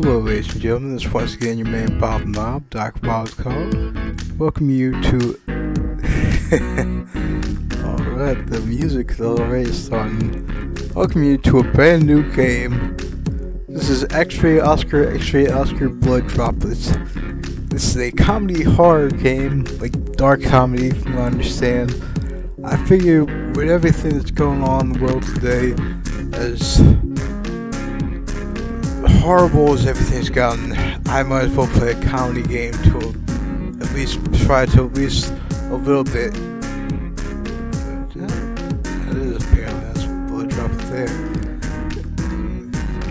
Hello, ladies and gentlemen. This is once again your man Bob Knob, Dr. Bob's Call. Welcome you to. Alright, the music is already starting. Welcome you to a brand new game. This is X-Ray Oscar Blood Droplets. This is a comedy horror game, like dark comedy, from what I understand. I figure with everything that's going on in the world today, as horrible as everything's gotten, I might as well play a comedy game to at least try to at least a little bit. That is apparently that's blood droplets there.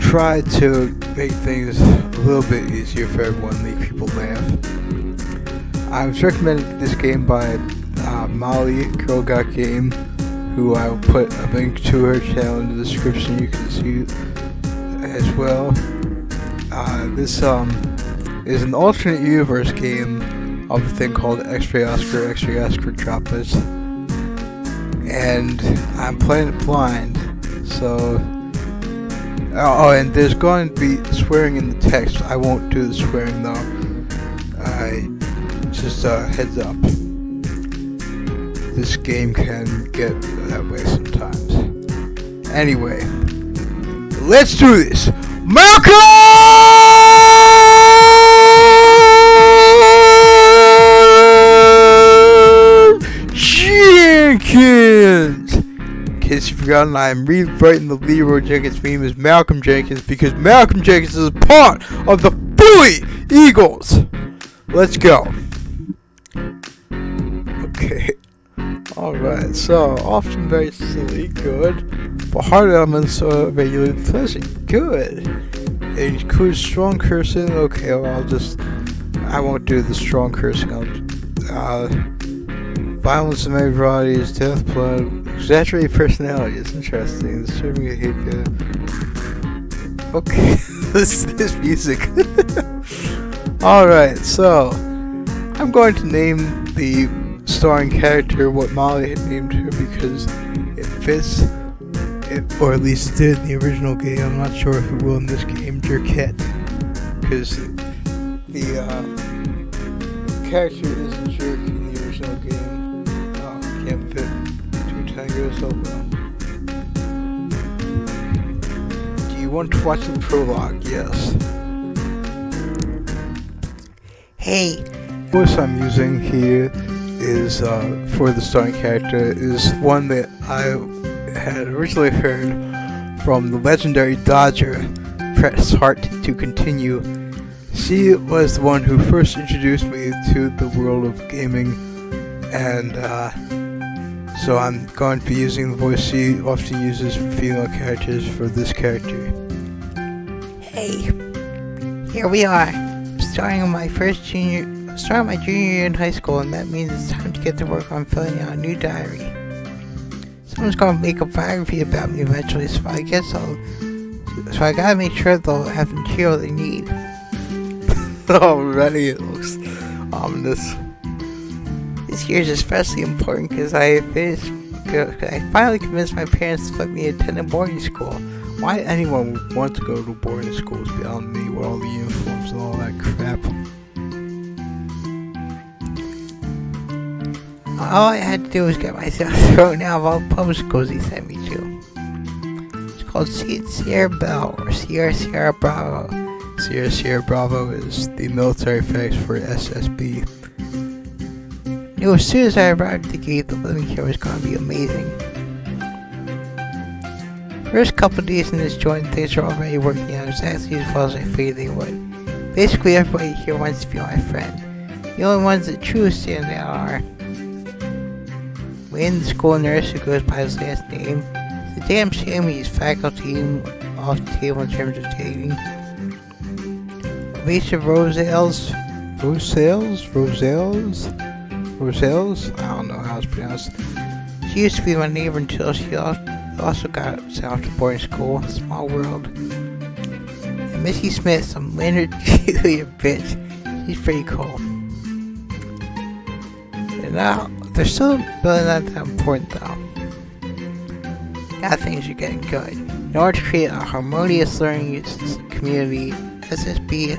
Try to make things a little bit easier for everyone, make people laugh. I was recommended this game by Molly, Girl Got Game, who I will put a link to her channel in the description. You can see as well. This is an alternate universe game of a thing called X-Ray Oscar Droplets, and I'm playing it blind. So, and there's going to be swearing in the text. I won't do the swearing though. Just heads up. This game can get that way sometimes. Anyway, let's do this. Malcolm Jenkins! In case you've forgotten, I am rewriting the Leroy Jenkins meme as Malcolm Jenkins because Malcolm Jenkins is a part of the Philly Eagles. Let's go. Okay. Alright, so often very silly, good. But hard elements are regularly pleasant, good. It includes strong cursing, okay, well I won't do the strong cursing. Violence of many varieties, death, blood, exaggerated personality, it's interesting. Disturbing behavior. Okay, this music. Alright, so I'm going to name the starring character what Molly had named her because it fits it, or at least did in the original game. I'm not sure if it will in this game, Jerkette, because the character is a jerk in the original game. Can't fit two tangos so well. Do you want to watch the prologue? Yes. Hey, the voice I'm using here is for the starring character is one that I had originally heard from the legendary Dodger. Press heart to continue. She was the one who first introduced me to the world of gaming, and so I'm going to be using the voice she often uses for female characters for this character. Hey, here we are, starting my junior year in high school, and that means it's time to get to work on filling out a new diary. Someone's gonna make a biography about me eventually, so I gotta make sure they'll have the material they need. Already it looks ominous. This year is especially important because I finally convinced my parents to let me attend a boarding school. Why anyone would want to go to boarding schools beyond me with all the uniforms and all that crap. All I had to do was get myself thrown out of all the public schools he sent me to. It's called Sierra Bell, or Sierra Bravo. Sierra Bravo is the military phrase for SSB. I knew as soon as I arrived at the gate, the living here was going to be amazing. First couple days in this joint, things are already working out exactly as well as I figured they would. Basically, everybody here wants to be my friend. The only ones that truly stand out are Wayne, the school nurse who goes by his last name. It's a damn shame he's faculty off the table in terms of dating. Alicia Rosales? I don't know how it's pronounced. She used to be my neighbor until she also got sent off to boarding school. Small world. And Missy Smith, some Leonard cheerleader bitch. She's pretty cool. And now, they're still really not that important though. Now things are getting good. In order to create a harmonious learning community SSB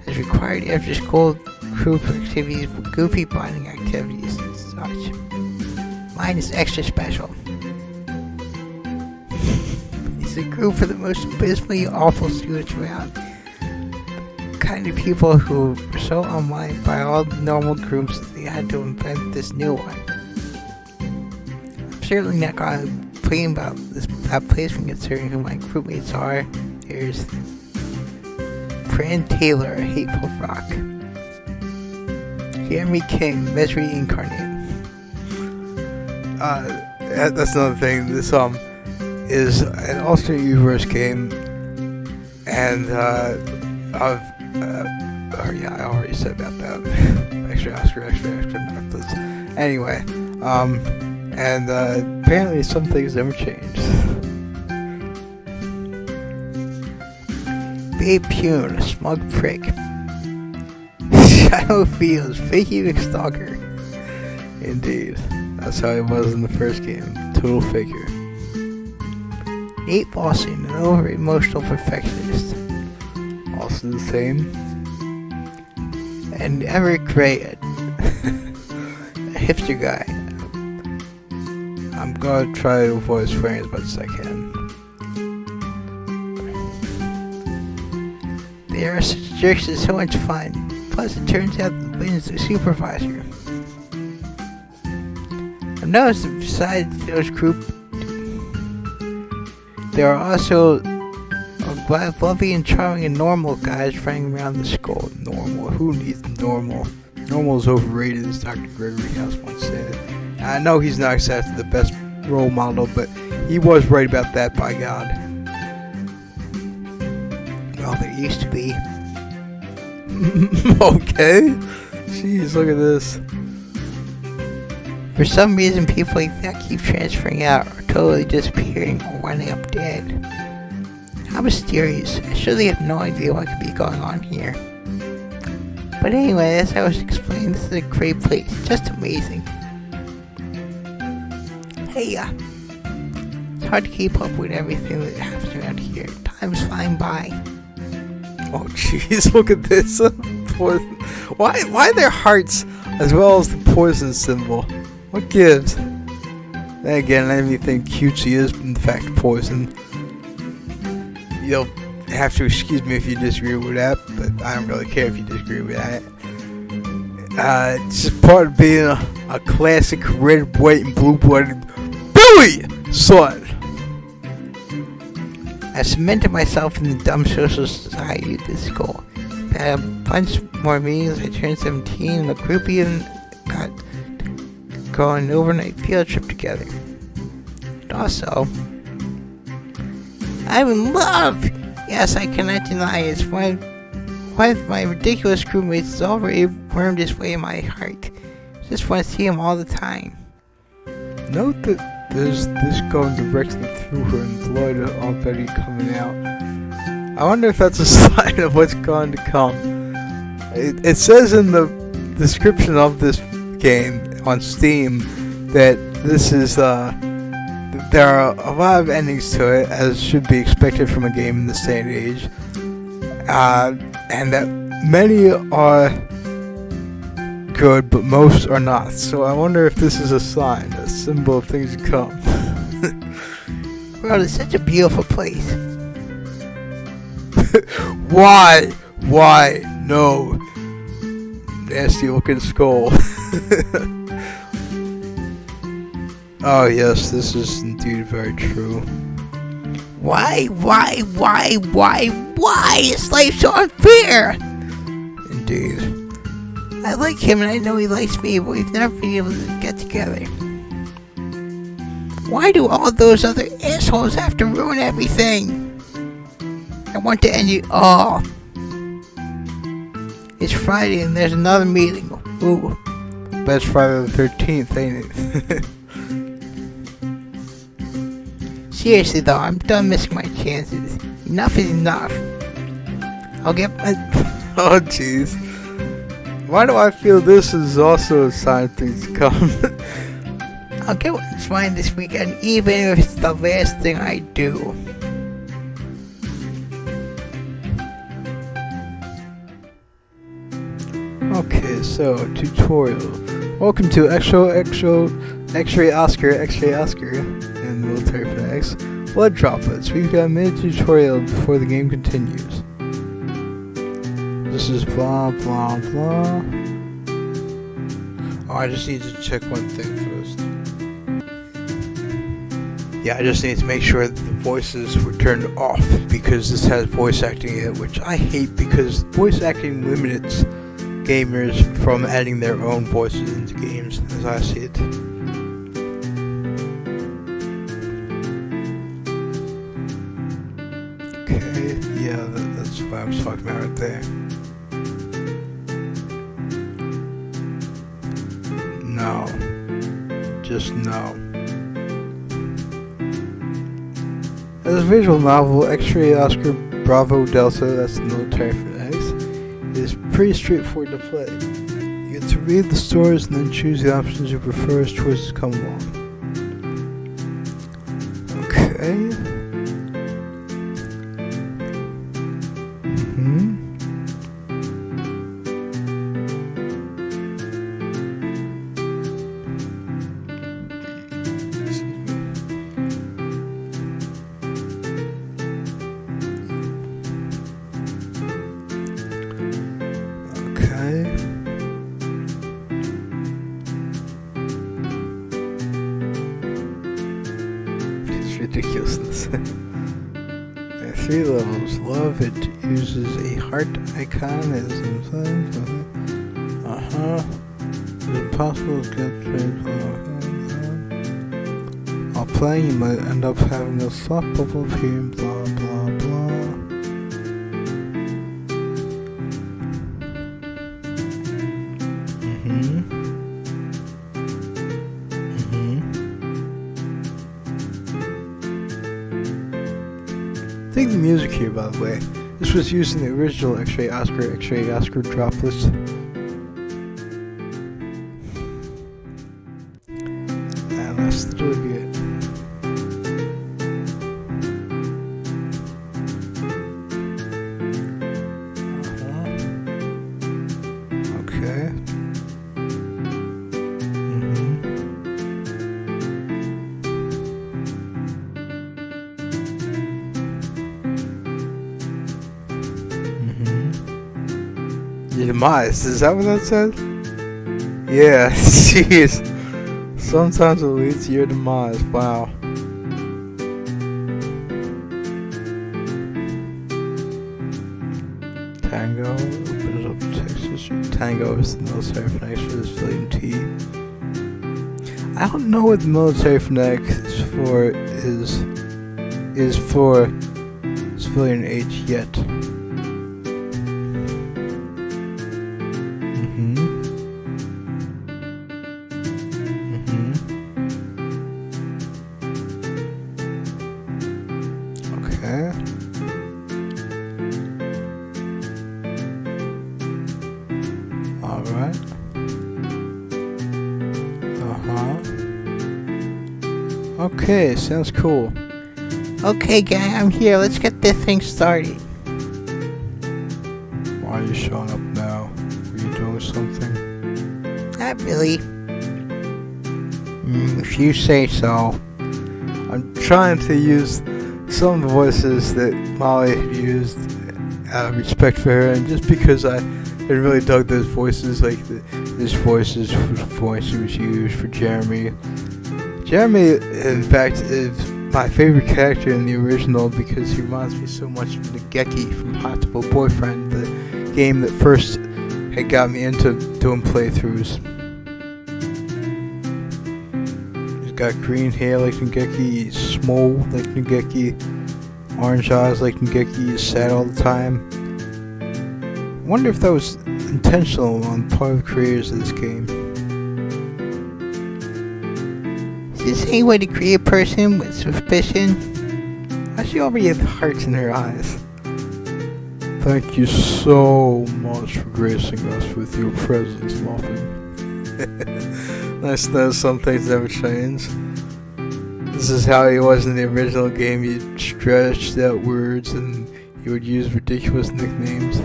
has required after-school group activities for goofy bonding activities and such. Mine is extra special. It's a group for the most abysmally awful students around. Kind of people who were so unliked by all the normal groups that they had to invent this new one. I'm certainly not going to complain about that placement considering who my groupmates are. There's Fran Taylor, Hateful Rock. Jeremy King, Misery Incarnate. That's another thing. This is an alternate universe game, and I already said about that. extra Droplets. Anyway, and apparently some things never changed. Babe Pune, a smug prick. Shadow Fields, Fakey McStalker. Indeed, that's how he was in the first game. Total faker. Nate Lawson, an over-emotional perfectionist. Also the same. And Everett Gray, a hipster guy. I'm gonna try to avoid swearing as much as I can. They are such jerks, it's so much fun. Plus, it turns out that Lynn's the supervisor. I've noticed that besides those group, there are also lovely and charming and normal guys running around the school. Normal? Who needs normal? Normal is overrated, as Dr. Gregory House once said. I know he's not exactly the best role model, but he was right about that, by God. Well, there used to be. Okay. Jeez, look at this. For some reason, people like that keep transferring out, or totally disappearing, or winding up dead. How mysterious. I surely have no idea what could be going on here. But anyway, as I was explaining, this is a great place. Just amazing. Hey, it's hard to keep up with everything that happens around here. Time's flying by. Oh jeez, look at this. Why are there hearts as well as the poison symbol? What gives? Then again, anything cutesy is in fact poison. You'll have to excuse me if you disagree with that, but I don't really care if you disagree with that. It's just part of being a classic red, white, and blue-blooded Billy son. I cemented myself in the dumb social society of this school. I had a bunch more meetings. I turned 17, and a group even got to go on an overnight field trip together. And also, I'm in love! Yes, I cannot deny it. One of my ridiculous crewmates has already wormed his way in my heart. Just want to see him all the time. Note that there's this going directly through her and blood already coming out. I wonder if that's a sign of what's going to come. It says in the description of this game on Steam that this is there are a lot of endings to it, as should be expected from a game in this day and age, and that many are good, but most are not. So I wonder if this is a sign, a symbol of things to come. Well, it's such a beautiful place. Why? No. Nasty looking skull. Oh yes, this is indeed very true. Why? Is life so unfair? Indeed. I like him and I know he likes me, but we've never been able to get together. Why do all those other assholes have to ruin everything? I want to end it all. It's Friday and there's another meeting. Ooh. But it's Friday the 13th, ain't it? Seriously though, I'm done missing my chances. Enough is enough. I'll get my... Oh jeez. Why do I feel this is also a sign of things to come? I'll get what's mine this weekend, even if it's the last thing I do. Okay, so tutorial. Welcome to XOXO X-Ray Oscar and Military Fanatics Blood Droplets. We've got a minute tutorial before the game continues. This is blah blah blah. Oh, I just need to check one thing first. Yeah, I just need to make sure that the voices were turned off because this has voice acting in it, which I hate because voice acting limits gamers from adding their own voices into games, as I see it. Okay, yeah, that's what I was talking about right there. No. Just no. As a visual novel, X-Ray Oscar Bravo Delta, that's the military fanatics, is pretty straightforward to play. You get to read the stories and then choose the options you prefer as choices come along. Okay. Ridiculousness. There are 3 levels. Love, it uses a heart icon as It's impossible to get straight. While playing, you might end up having a thought bubble appear, blah blah blah. Dig the music here, by the way. This was used in the original X-Ray Oscar Droplets. And that's the really good. Okay. Your demise, is that what that said? Yeah, jeez. Sometimes it leads to your demise, wow. Tango, opens up Texas. Tango is the military fanatic for the civilian T. I don't know what the military fanatic is for civilian H yet. Okay. Alright. Okay, sounds cool. Okay, gang, I'm here. Let's get this thing started. Why are you showing up now? Were you doing something? Not really. If you say so. I'm trying to use some of the voices that Molly used out of respect for her, and just because I really dug those voices, like this voice was used for Jeremy. Jeremy, in fact, is my favorite character in the original because he reminds me so much of Nageki from Hospital Boyfriend, the game that first had got me into doing playthroughs. He's got green hair like Nageki, he's small like Nageki, orange eyes like Nageki, he's sad all the time. I wonder if that was intentional on part of the creators of this game. Is this any way to create a person with suspicion? She already had hearts in her eyes. Thank you so much for gracing us with your presence, Muffin. Nice to know some things never change. This is how he was in the original game. He stretched out words and he would use ridiculous nicknames.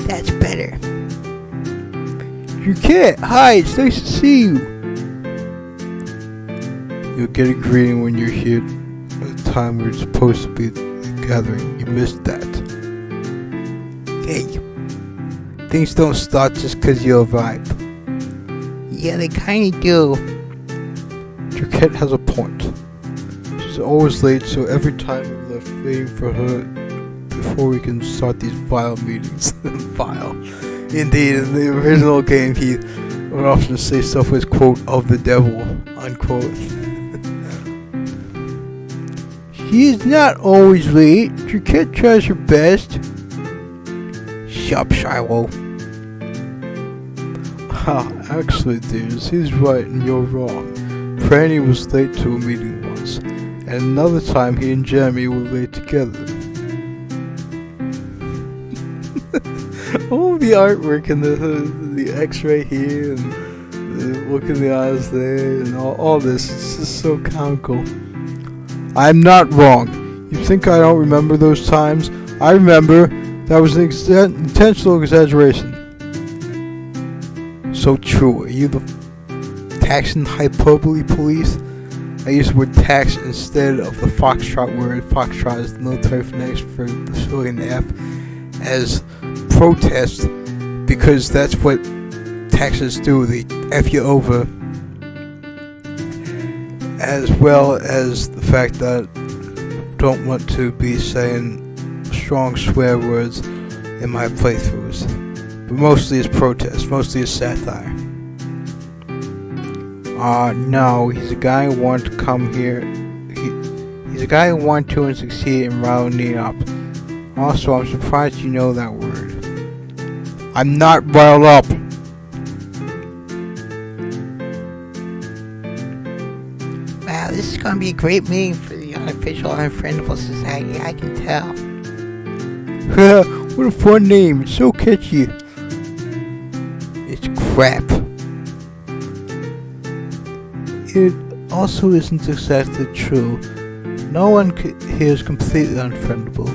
That's better. You can't! Hi, it's nice to see you! You'll get a greeting when you're here at the time we're supposed to be gathering. You missed that. Hey, Things don't start just cause you arrive. yeah, they kinda do. Jaquette has a point. She's always late, so every time we left waiting for her before we can start these vile meetings. Vile. Indeed, in the original game, he would often say stuff with, quote, of the devil, unquote. She is not always late. Jaquette tries her best. Shut up, Shiloh. Ha, actually, dears, he's right and you're wrong. Franny was late to a meeting once, and another time he and Jeremy were late together. All the artwork and the X-ray here and the look in the eyes there and all this, it's just so comical. I'm not wrong. You think I don't remember those times? I remember. That was an intentional exaggeration. So true. Are you the tax and hyperbole police? I use the word tax instead of the foxtrot word. Foxtrot is the military phonetics for the civilian F as protest, because that's what taxes do. They F you over. As well as the fact that I don't want to be saying strong swear words in my playthroughs. But mostly it's protest, mostly it's satire. No, he's a guy who wanted to come here. He's a guy who wanted to and succeed in riling me up. Also, I'm surprised you know that word. I'm not riled up. Wow, this is gonna be a great meeting for the Unofficial Unfriendable Society, I can tell. What a fun name, it's so catchy. It's crap. It also isn't exactly true. No one here is completely unfriendable.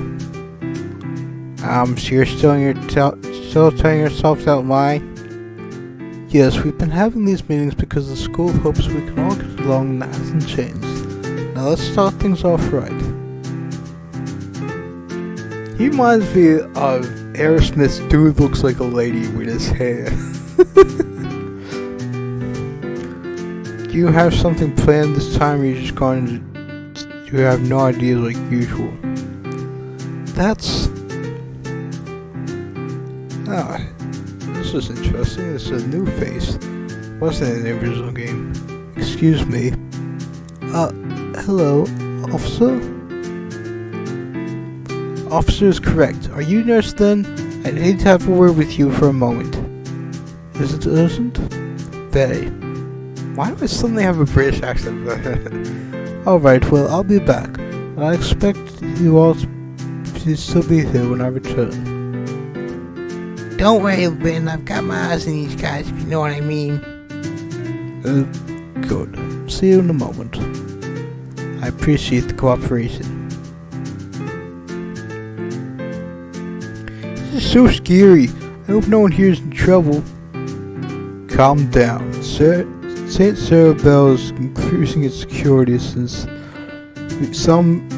So you're still telling yourself that lie? Yes, we've been having these meetings because the school hopes we can all get along and that hasn't changed. Now let's start things off right. He reminds me of Aerosmith's Dude Looks Like a Lady with his hair. Do you have something planned this time, or you just going to... You have no ideas like usual? That's... this is interesting. This is a new face. Wasn't in the original game. Excuse me. Hello, officer? Officer is correct. Are you nurse then? I need to have a word with you for a moment. Is it urgent? Very. Why do I suddenly have a British accent? Alright, well, I'll be back. I expect you all to still be here when I return. Don't worry, Lynn, I've got my eyes on these guys, if you know what I mean. Good. See you in a moment. I appreciate the cooperation. This is so scary. I hope no one here is in trouble. Calm down. St. Sarah Bell is increasing its security since some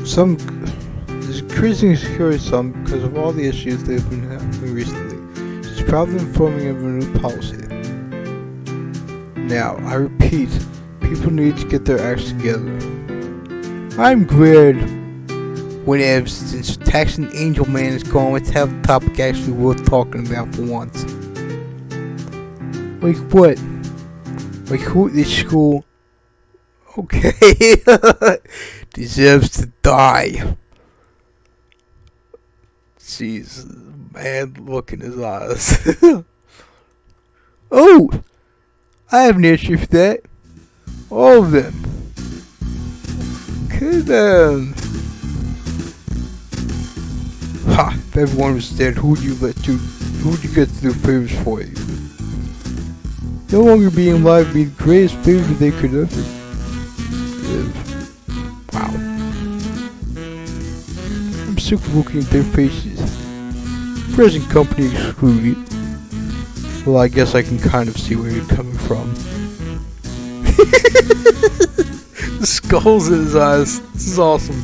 is increasing security some because of all the issues they've been having recently. She's probably informing of a new policy. Now, I repeat, people need to get their acts together. I'm glad. Whatever, since Tax and Angel Man is gone, let's have a topic actually worth talking about for once. Like what? Like who at this school, okay, deserves to die. Jeez, man, look in his eyes. Oh, I have an issue for that. All of them. Okay then. Ha! If everyone was dead, who would you get to do favors for you? No longer being alive would be the greatest favor they could ever give. Wow. I'm sick of looking at their faces. Present company excluded. Well, I guess I can kind of see where you're coming from. The skulls in his eyes. This is awesome.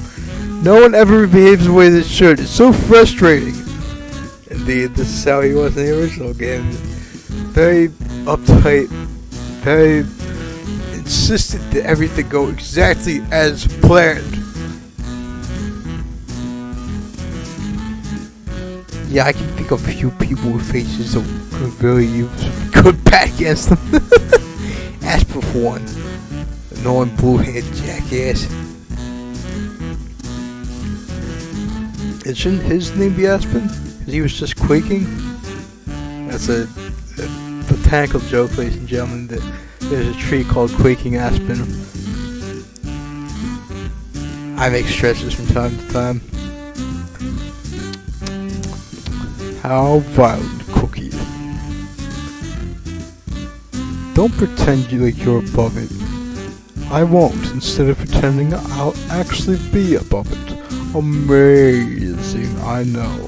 No one ever behaves the way they should. It's so frustrating. Indeed, this is how he was in the original game. Very uptight, very insistent that everything go exactly as planned. Yeah, I can think of a few people with faces that could really use good bat against them. Asper for one. Annoying blue-head jackass. And shouldn't his name be Aspen? Because he was just quaking? That's a botanical joke, ladies and gentlemen, that there's a tree called Quaking Aspen. I make stretches from time to time. How violent, Cookie. Don't pretend like you're above it. I won't. Instead of pretending, I'll actually be above it. Amazing, I know.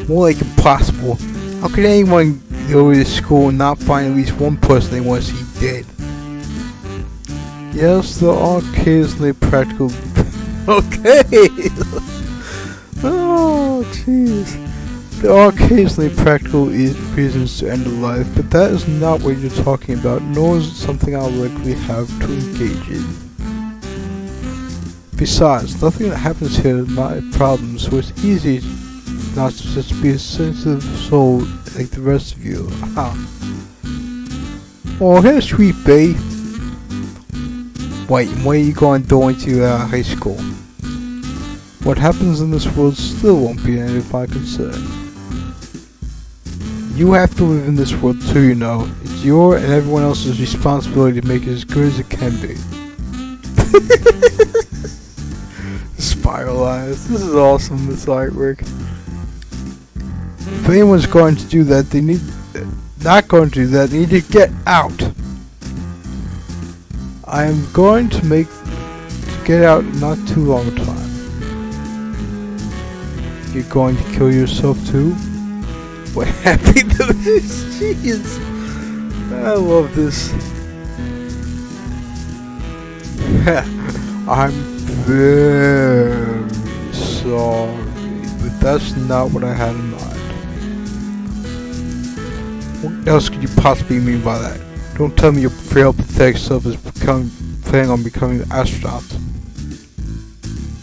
More like impossible. How could anyone go to school and not find at least one person they want to see dead? Yes, there are occasionally practical... Okay! Oh, jeez. There are occasionally practical reasons to end a life, but that is not what you're talking about, nor is it something I'll likely have to engage in. Besides, nothing that happens here is my problem, so it's easy not to just be a sensitive soul like the rest of you. Oh, here's sweet bae. Wait, when are you going to high school? What happens in this world still won't be any of my concern. You have to live in this world too, you know. It's your and everyone else's responsibility to make it as good as it can be. Spiral eyes. This is awesome, this artwork. If anyone's going to do that, they need to get out. I am going to get out in not too long a time. You're going to kill yourself too? What happened to this? Jeez. I love this. I'm very sorry, but that's not what I had in mind. What else could you possibly mean by that? Don't tell me your frail, pathetic self is planning on becoming an astronaut.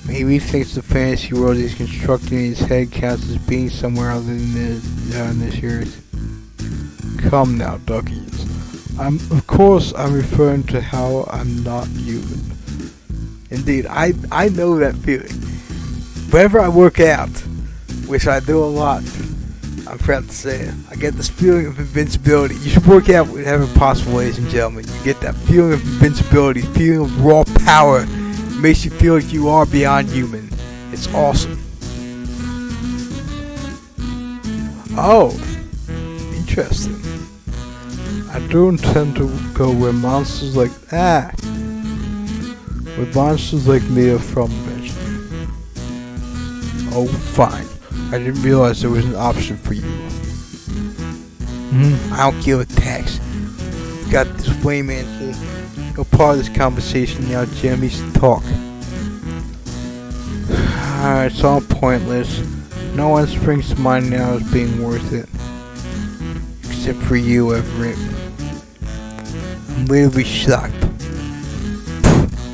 Maybe he thinks the fantasy world he's constructing in his head counts as being somewhere other than this earth. Come now, duckies. Of course, I'm referring to how I'm not human. Indeed, I know that feeling. Whenever I work out, which I do a lot, I'm proud to say it, I get this feeling of invincibility. You should work out whenever possible, ladies and gentlemen. You get that feeling of invincibility, feeling of raw power. It makes you feel like you are beyond human. It's awesome. Oh, interesting. I do intend to go where monsters like me are from eventually. Oh, fine. I didn't realize there was an option for you. I don't give a tax. Got this wayman here. You're part of this conversation now, Jim. He's to talk. It's all pointless. No one springs to mind now as being worth it. Except for you, Everett. I'm literally shocked.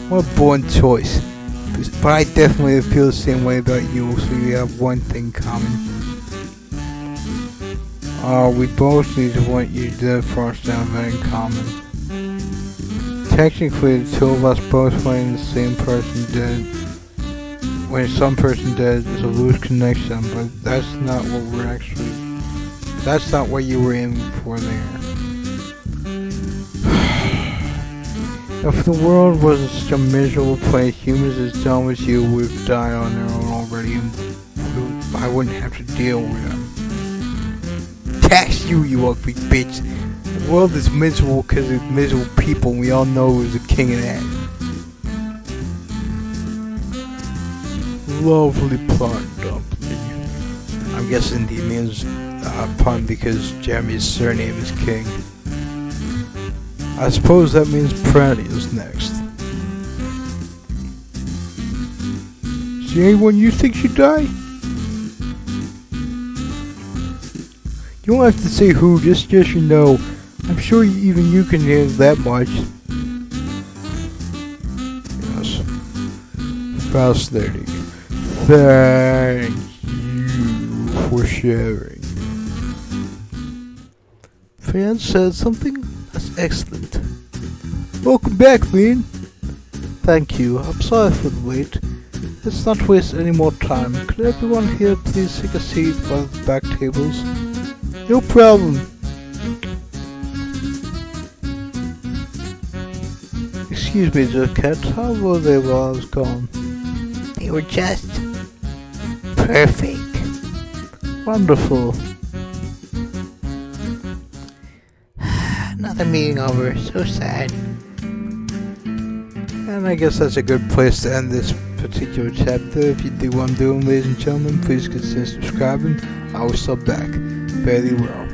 What a boring choice. But I definitely feel the same way about you, so we have one thing common. We both need to want you dead for us to have that in common. Technically, the two of us both wanting the same person dead. When some person dead is a loose connection, but that's not what you were aiming for there. If the world wasn't such a miserable place, humans as dumb as you would have died on their own already, and I wouldn't have to deal with them. Tax you, you ugly bitch. The world is miserable because of miserable people, and we all know who's the king of that. Lovely plot, Dumpling. I'm guessing he means pun because Jeremy's surname is King. I suppose that means perennials next. Is there anyone you think should die? You don't have to say who, just yes or no. I'm sure even you can hear that much. Yes. Fast 30. Thank you for sharing. Fan said something? That's excellent. Welcome back, Lean. Thank you. I'm sorry for the wait. Let's not waste any more time. Could everyone here please take a seat by the back tables? No problem. Excuse me, Jacquette. How were they while I was gone? They were just perfect. Wonderful. Another meeting over. So sad. And I guess that's a good place to end this particular chapter. If you dig what I'm doing, ladies and gentlemen, please consider subscribing. I will sub back. Very well.